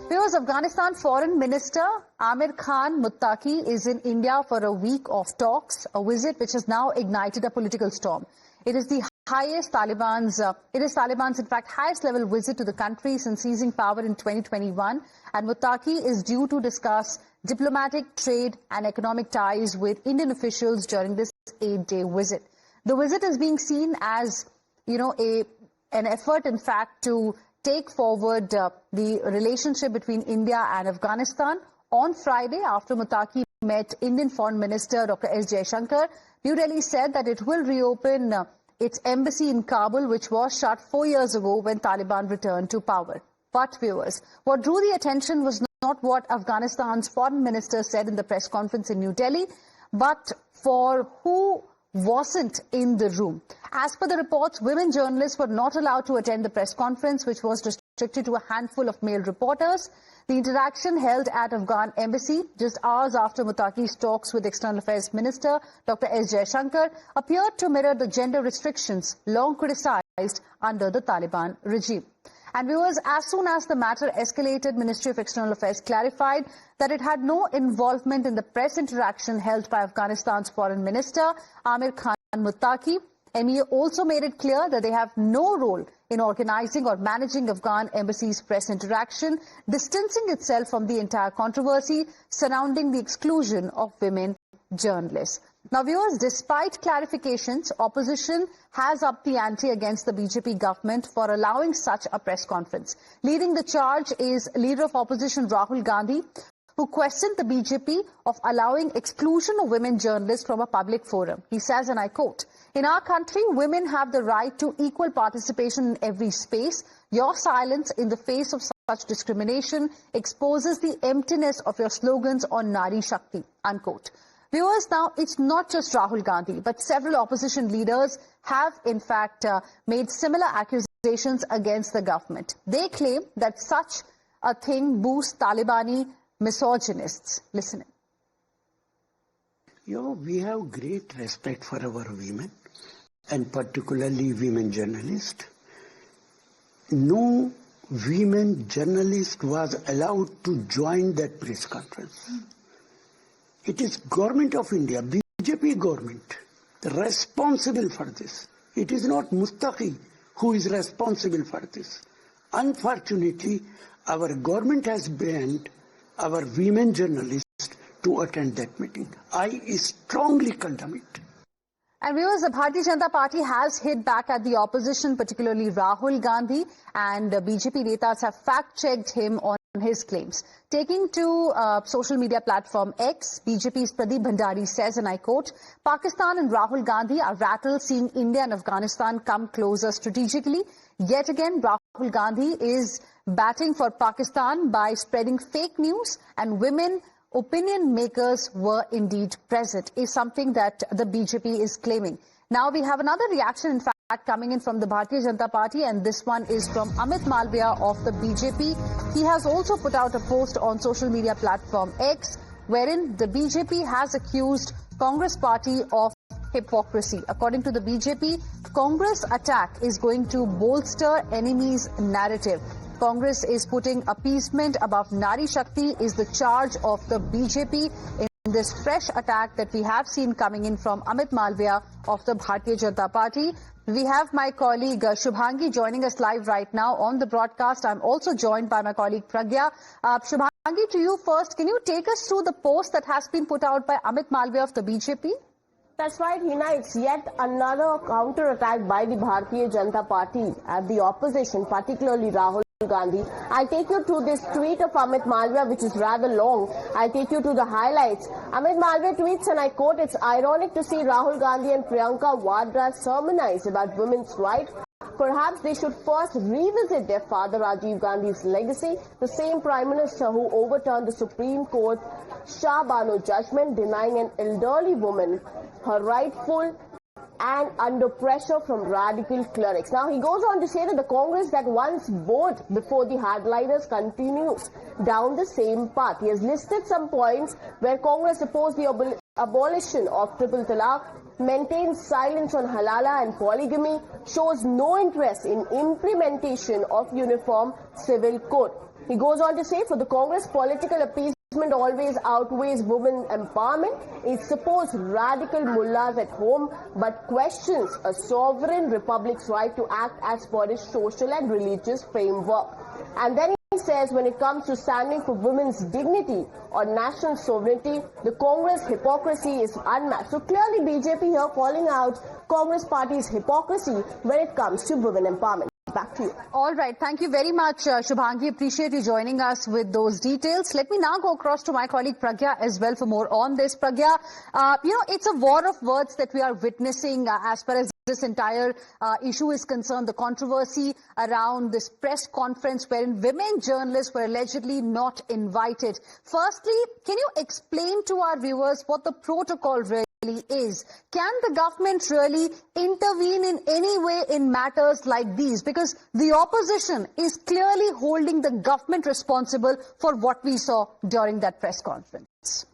Because Afghanistan Foreign Minister Amir Khan Muttaqi is in India for a week of talks, a visit which has now ignited a political storm. It is Taliban's in fact highest level visit to the country since seizing power in 2021, and Muttaqi is due to discuss diplomatic, trade and economic ties with Indian officials during this 8-day visit. The visit is being seen as, an effort in fact to take forward the relationship between India and Afghanistan. On Friday, after Muttaqi met Indian Foreign Minister Dr. S. Jaishankar, New Delhi said that it will reopen its embassy in Kabul, which was shut 4 years ago when Taliban returned to power. But viewers, what drew the attention was not what Afghanistan's foreign minister said in the press conference in New Delhi, but for who wasn't in the room. As per the reports, women journalists were not allowed to attend the press conference, which was restricted to a handful of male reporters. The interaction held at Afghan embassy just hours after Muttaqi's talks with External Affairs Minister Dr. S. Jaishankar appeared to mirror the gender restrictions long criticized under the Taliban regime. And viewers, as soon as the matter escalated, Ministry of External Affairs clarified that it had no involvement in the press interaction held by Afghanistan's Foreign Minister Amir Khan Muttaqi. MEA also made it clear that they have no role in organizing or managing Afghan embassy's press interaction, distancing itself from the entire controversy surrounding the exclusion of women journalists. Now, viewers, despite clarifications, opposition has upped the ante against the BJP government for allowing such a press conference. Leading the charge is leader of opposition Rahul Gandhi, who questioned the BJP of allowing exclusion of women journalists from a public forum. He says, and I quote, "In our country, women have the right to equal participation in every space. Your silence in the face of such discrimination exposes the emptiness of your slogans on Nari Shakti," unquote. Viewers, now it's not just Rahul Gandhi, but several opposition leaders have in fact made similar accusations against the government. They claim that such a thing boosts Talibani misogynists. Listen in. We have great respect for our women, and particularly women journalists. No women journalist was allowed to join that press conference. It is Government of India, BJP government, responsible for this. It is not Muttaqi who is responsible for this. Unfortunately, our government has banned our women journalists to attend that meeting. I strongly condemn it. And viewers, the Bharatiya Janata Party has hit back at the opposition, particularly Rahul Gandhi, and BJP netas have fact-checked him on his claims. Taking to social media platform X, BJP's Pradeep Bhandari says, and I quote, "Pakistan and Rahul Gandhi are rattled seeing India and Afghanistan come closer strategically. Yet again, Rahul Gandhi is batting for Pakistan by spreading fake news, and women opinion makers were indeed present," is something that the BJP is claiming. Now we have another reaction, in fact, coming in from the Bharatiya Janata Party, and this one is from Amit Malviya of the BJP. He has also put out a post on social media platform X, wherein the BJP has accused Congress party of hypocrisy. According to the BJP, Congress attack is going to bolster enemies' narrative. Congress is putting appeasement above Nari Shakti is the charge of the BJP in this fresh attack that we have seen coming in from Amit Malviya of the Bharatiya Janata Party. We have my colleague Shubhangi joining us live right now on the broadcast. I'm also joined by my colleague Pragya. Shubhangi, to you first, can you take us through the post that has been put out by Amit Malviya of the BJP? That's right, Hina. It's yet another counter-attack by the Bharatiya Janata Party at the opposition, particularly Rahul Gandhi. I'll take you to this tweet of Amit Malviya, which is rather long. I'll take you to the highlights. Amit Malviya tweets, and I quote, "It's ironic to see Rahul Gandhi and Priyanka Vadra sermonize about women's rights. Perhaps they should first revisit their father Rajiv Gandhi's legacy, the same Prime Minister who overturned the Supreme Court Shah Bano judgment denying an elderly woman her rightful and under pressure from radical clerics." Now, he goes on to say that the Congress that once bowed before the hardliners continues down the same path. He has listed some points where Congress opposed the abolition of triple talaq, maintains silence on halala and polygamy, shows no interest in implementation of uniform civil code. He goes on to say, for the Congress, political appeasement always outweighs women empowerment. It supports radical mullahs at home, but questions a sovereign republic's right to act as per its social and religious framework. And then he says, when it comes to standing for women's dignity or national sovereignty, the Congress hypocrisy is unmatched. So clearly BJP here calling out Congress party's hypocrisy when it comes to women empowerment. Back to you. All right. Thank you very much, Shubhangi. Appreciate you joining us with those details. Let me now go across to my colleague Pragya as well for more on this. Pragya, it's a war of words that we are witnessing as far as this entire issue is concerned. The controversy around this press conference wherein women journalists were allegedly not invited. Firstly, can you explain to our viewers what the protocol really is? Can the government really intervene in any way in matters like these? Because the opposition is clearly holding the government responsible for what we saw during that press conference.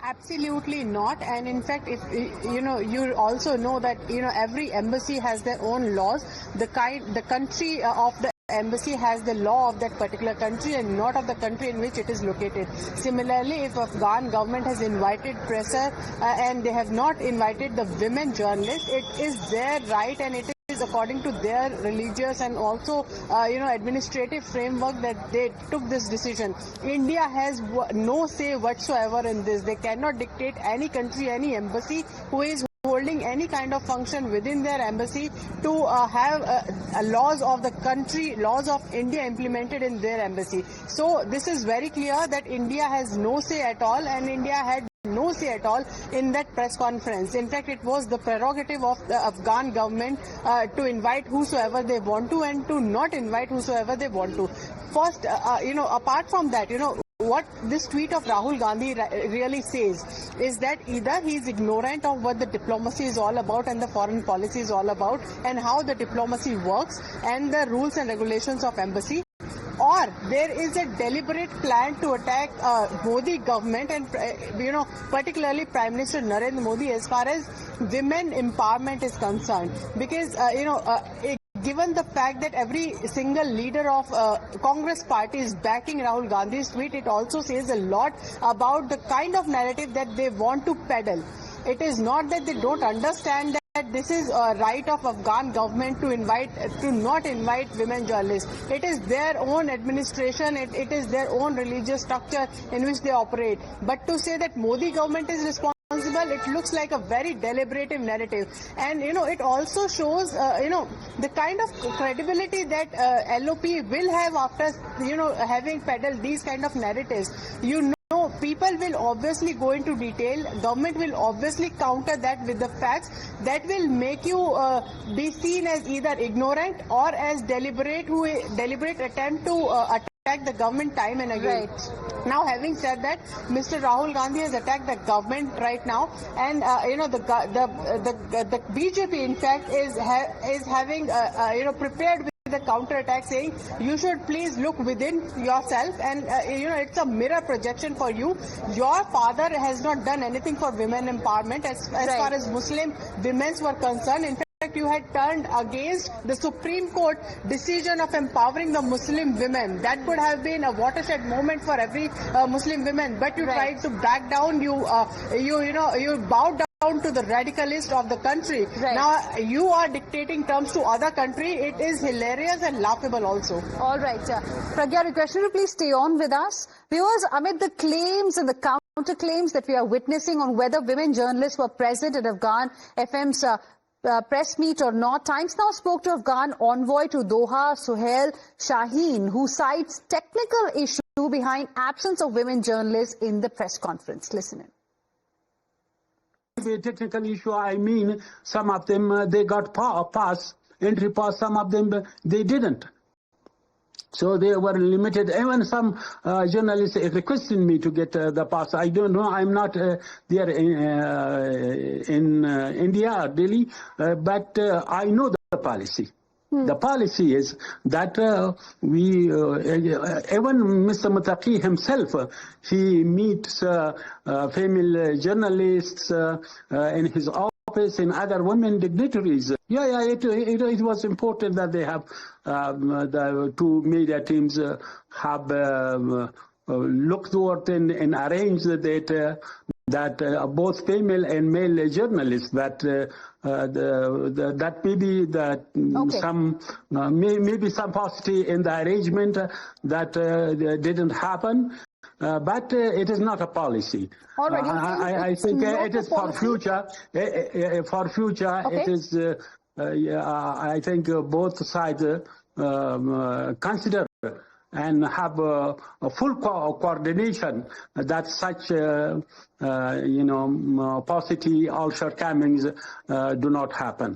Absolutely not. And in fact, if you also know that every embassy has their own laws. The country of the embassy has the law of that particular country and not of the country in which it is located. Similarly, if Afghan government has invited presser and they have not invited the women journalists, it is their right and it is according to their religious and also administrative framework that they took this decision. India has no say whatsoever in this. They cannot dictate any country, any embassy who is holding any kind of function within their embassy to have laws of the country, laws of India implemented in their embassy. So this is very clear that India has no say at all, and India had no say at all in that press conference. In fact, it was the prerogative of the Afghan government to invite whosoever they want to and to not invite whosoever they want to. First, apart from that, what this tweet of Rahul Gandhi really says is that either he is ignorant of what the diplomacy is all about and the foreign policy is all about and how the diplomacy works and the rules and regulations of embassy, or there is a deliberate plan to attack Modi government and particularly Prime Minister Narendra Modi as far as women empowerment is concerned. Because given the fact that every single leader of Congress party is backing Rahul Gandhi's tweet, it also says a lot about the kind of narrative that they want to peddle. It is not that they don't understand that this is a right of Afghan government to not invite women journalists. It is their own administration, it is their own religious structure in which they operate. But to say that Modi government is responsible, it looks like a very deliberative narrative. And it also shows the kind of credibility that LOP will have after having peddled these kind of narratives. People will obviously go into detail. Government will obviously counter that with the facts that will make you be seen as either ignorant or as deliberate attempt to attack the government time and again. Right. Now, having said that, Mr. Rahul Gandhi has attacked the government right now, and the BJP in fact is having prepared the counter attack, saying you should please look within yourself, and it's a mirror projection for you. Your father has not done anything for women empowerment as far as Muslim women were concerned. In fact, you had turned against the Supreme Court decision of empowering the Muslim women. That could have been a watershed moment for every Muslim woman, but you tried to back down. You bowed down to the radicalist of the country. Right. Now you are dictating terms to other country. It is hilarious and laughable also. All right. Pragya, request you to please stay on with us. Viewers, amid the claims and the counterclaims that we are witnessing on whether women journalists were present at Afghan FM's press meet or not, Times Now spoke to Afghan envoy to Doha, Suhail Shaheen, who cites technical issue behind absence of women journalists in the press conference. Listen in. A technical issue, I mean, some of them they got entry pass, some of them they didn't. So they were limited. Even some journalists requested me to get the pass. I don't know. I'm not there in India or Delhi, but I know the policy. The policy is that even Mr. Muttaqi himself, he meets female journalists in his and other women dignitaries. It was important that they have the two media teams have looked toward and arranged that both female and male journalists that maybe that maybe some paucity in the arrangement that didn't happen. But it is not a policy. All right, I think it is for future. For future, okay. It is. I think both sides consider and have a full coordination that such paucity or shortcomings do not happen.